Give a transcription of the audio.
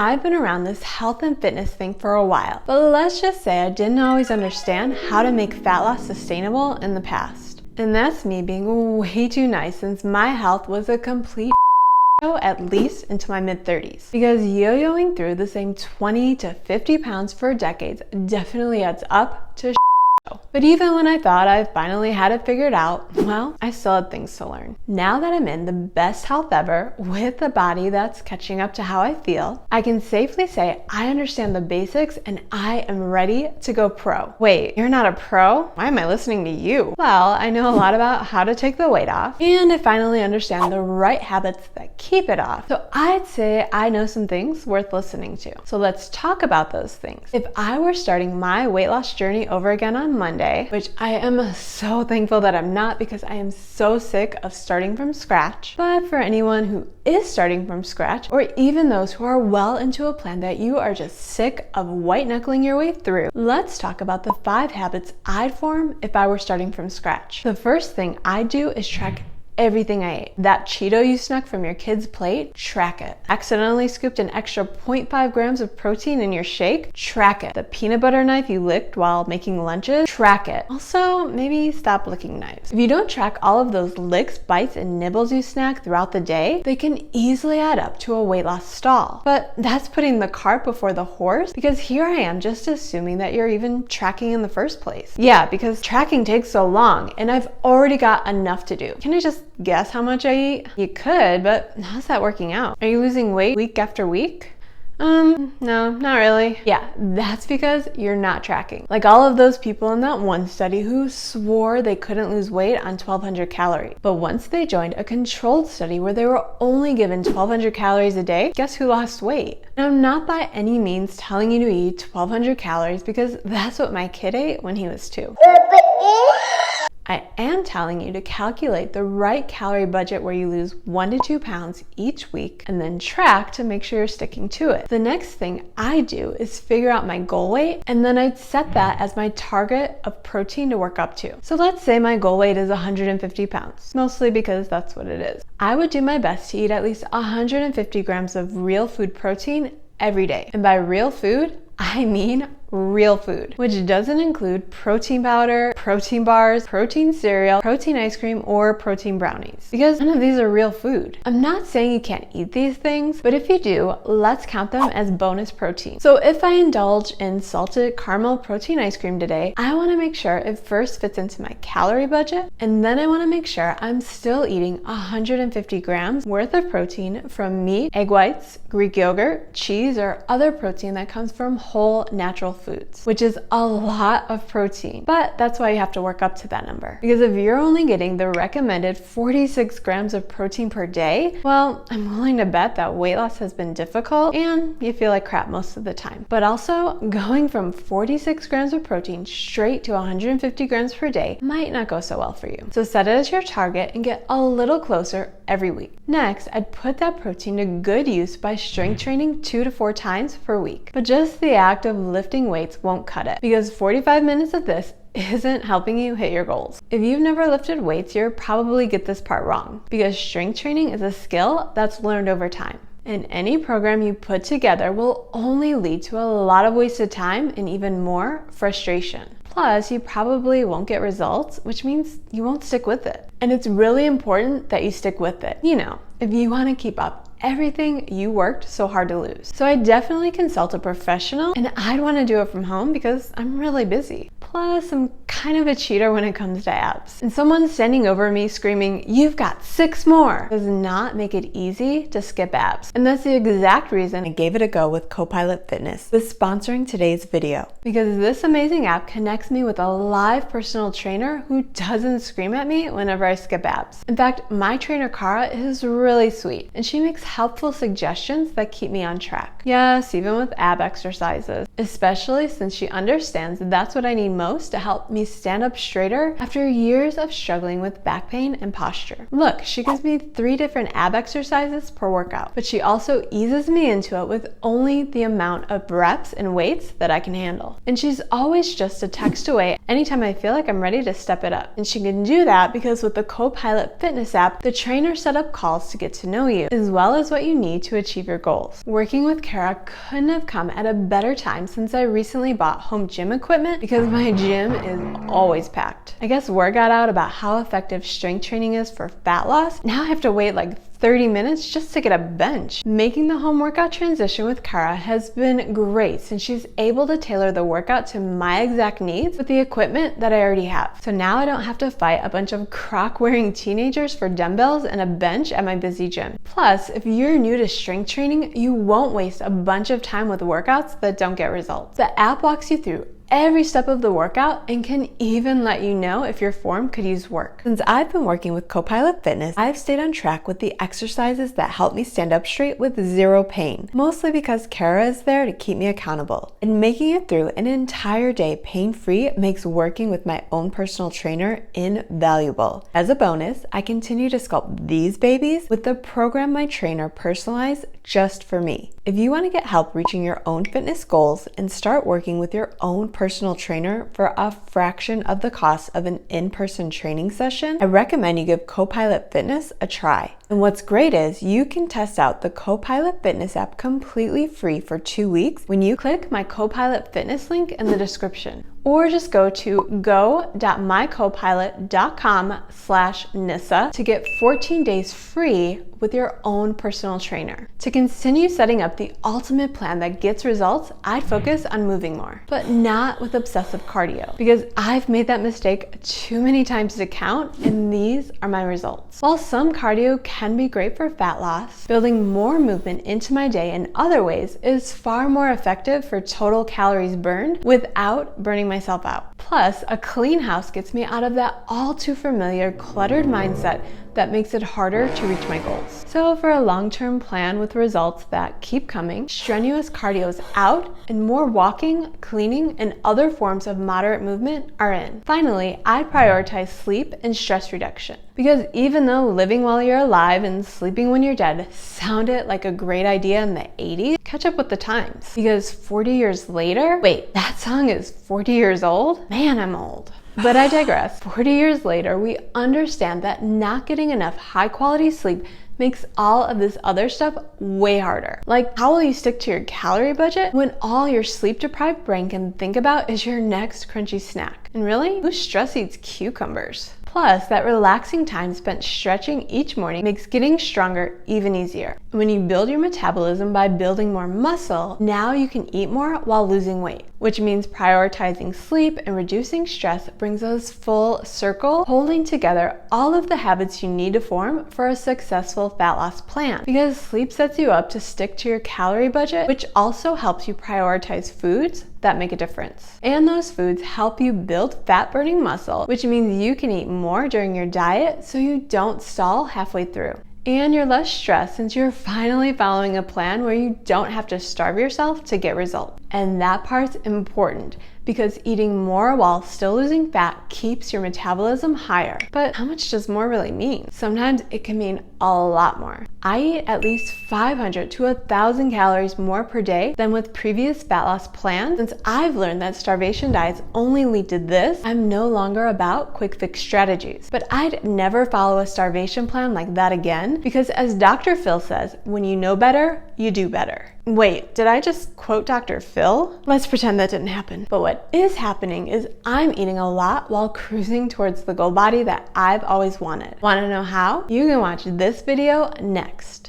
I've been around this health and fitness thing for a while, but let's just say I didn't always understand how to make fat loss sustainable in the past. And that's me being way too nice, since my health was a complete at least into my mid-30s. Because yo-yoing through the same 20 to 50 pounds for decades definitely adds up to But even when I thought I finally had it figured out, well, I still had things to learn. Now that I'm in the best health ever, with a body that's catching up to how I feel, I can safely say I understand the basics and I am ready to go pro. Wait, you're not a pro? Why am I listening to you? Well, I know a lot about how to take the weight off, and I finally understand the right habits that keep it off. So I'd say I know some things worth listening to. So let's talk about those things. If I were starting my weight loss journey over again on Monday, which I am so thankful that I'm not, because I am so sick of starting from scratch. But for anyone who is starting from scratch, or even those who are well into a plan that you are just sick of white knuckling your way through, let's talk about the 5 habits I'd form if I were starting from scratch. The first thing I do is track everything I ate. That Cheeto you snuck from your kid's plate, track it. Accidentally scooped an extra 0.5 grams of protein in your shake, track it. The peanut butter knife you licked while making lunches, track it. Also, maybe stop licking knives. If you don't track all of those licks, bites, and nibbles you snack throughout the day, they can easily add up to a weight loss stall. But that's putting the cart before the horse, because here I am just assuming that you're even tracking in the first place. Yeah, because tracking takes so long, and I've already got enough to do. Can I just guess how much I eat? You could, but how's that working out? Are you losing weight week after week? No, not really. Yeah, that's because you're not tracking. Like all of those people in that one study who swore they couldn't lose weight on 1,200 calories. But once they joined a controlled study where they were only given 1,200 calories a day, guess who lost weight? And I'm not by any means telling you to eat 1,200 calories, because that's what my kid ate when he was 2. I am telling you to calculate the right calorie budget where you lose 1 to 2 pounds each week, and then track to make sure you're sticking to it. The next thing I do is figure out my goal weight, and then I'd set that as my target of protein to work up to. So let's say my goal weight is 150 pounds, mostly because that's what it is. I would do my best to eat at least 150 grams of real food protein every day. And by real food, I mean real food, which doesn't include protein powder, protein bars, protein cereal, protein ice cream, or protein brownies, because none of these are real food. I'm not saying you can't eat these things, but if you do, let's count them as bonus protein. So if I indulge in salted caramel protein ice cream today, I want to make sure it first fits into my calorie budget, and then I want to make sure I'm still eating 150 grams worth of protein from meat, egg whites, Greek yogurt, cheese, or other protein that comes from whole natural foods, which is a lot of protein. But that's why you have to work up to that number. Because if you're only getting the recommended 46 grams of protein per day, well, I'm willing to bet that weight loss has been difficult and you feel like crap most of the time. But also, going from 46 grams of protein straight to 150 grams per day might not go so well for you. So set it as your target and get a little closer every week. Next, I'd put that protein to good use by strength training 2 to 4 times per week. But just the act of lifting weights won't cut it, because 45 minutes of this isn't helping you hit your goals. If you've never lifted weights, you'll probably get this part wrong, because strength training is a skill that's learned over time. And any program you put together will only lead to a lot of wasted time and even more frustration. Plus, you probably won't get results, which means you won't stick with it. And it's really important that you stick with it. You know, if you want to keep up everything you worked so hard to lose. So I definitely consult a professional, and I'd want to do it from home because I'm really busy. Plus, I'm kind of a cheater when it comes to abs. And someone standing over me screaming, "You've got 6 more," does not make it easy to skip abs. And that's the exact reason I gave it a go with Copilot Fitness, with sponsoring today's video. Because this amazing app connects me with a live personal trainer who doesn't scream at me whenever I skip abs. In fact, my trainer Cara is really sweet, and she makes helpful suggestions that keep me on track. Yes, even with ab exercises, especially since she understands that's what I need most to help me stand up straighter after years of struggling with back pain and posture. Look, she gives me 3 different ab exercises per workout, but she also eases me into it with only the amount of reps and weights that I can handle. And she's always just a text away anytime I feel like I'm ready to step it up. And she can do that because with the Copilot Fitness app, the trainer set up calls to get to know you, as well is what you need to achieve your goals. Working with Kara couldn't have come at a better time since I recently bought home gym equipment because my gym is always packed. I guess word got out about how effective strength training is for fat loss. Now I have to wait like 30 minutes just to get a bench. Making the home workout transition with Kara has been great since she's able to tailor the workout to my exact needs with the equipment that I already have. So now I don't have to fight a bunch of crock-wearing teenagers for dumbbells and a bench at my busy gym. Plus, if you're new to strength training, you won't waste a bunch of time with workouts that don't get results. The app walks you through every step of the workout and can even let you know if your form could use work. Since I've been working with Copilot Fitness, I've stayed on track with the exercises that help me stand up straight with zero pain, mostly because Kara is there to keep me accountable. And making it through an entire day pain-free makes working with my own personal trainer invaluable. As a bonus, I continue to sculpt these babies with the program my trainer personalized just for me. If you want to get help reaching your own fitness goals and start working with your own personal trainer for a fraction of the cost of an in-person training session, I recommend you give Copilot Fitness a try. And what's great is you can test out the Copilot Fitness app completely free for 2 weeks when you click my Copilot Fitness link in the description. Or just go to go.mycopilot.com/Nissa to get 14 days free with your own personal trainer. To continue setting up the ultimate plan that gets results, I'd focus on moving more, but not with obsessive cardio, because I've made that mistake too many times to count, and these are my results. While some cardio can be great for fat loss, building more movement into my day in other ways is far more effective for total calories burned without burning myself out. Plus, a clean house gets me out of that all too familiar cluttered mindset that makes it harder to reach my goals. So for a long-term plan with results that keep coming, strenuous cardio is out and more walking, cleaning, and other forms of moderate movement are in. Finally, I prioritize sleep and stress reduction. Because even though living while you're alive and sleeping when you're dead sounded like a great idea in the 80s, catch up with the times. Because 40 years later, wait, that song is 40 years old? Man, I'm old. But I digress. 40 years later, we understand that not getting enough high quality sleep makes all of this other stuff way harder. Like, how will you stick to your calorie budget when all your sleep deprived brain can think about is your next crunchy snack? And really, who stress eats cucumbers? Plus, that relaxing time spent stretching each morning makes getting stronger even easier. When you build your metabolism by building more muscle, now you can eat more while losing weight, which means prioritizing sleep and reducing stress brings us full circle, holding together all of the habits you need to form for a successful fat loss plan. Because sleep sets you up to stick to your calorie budget, which also helps you prioritize foods that make a difference. And those foods help you build fat burning muscle, which means you can eat more during your diet so you don't stall halfway through. And you're less stressed since you're finally following a plan where you don't have to starve yourself to get results. And that part's important because eating more while still losing fat keeps your metabolism higher. But how much does more really mean? Sometimes it can mean a lot more. I eat at least 500 to 1,000 calories more per day than with previous fat loss plans. Since I've learned that starvation diets only lead to this, I'm no longer about quick fix strategies. But I'd never follow a starvation plan like that again, because as Dr. Phil says, when you know better, you do better. Wait, did I just quote Dr. Phil? Let's pretend that didn't happen. But what is happening is I'm eating a lot while cruising towards the goal body that I've always wanted. Want to know how? You can watch this video next.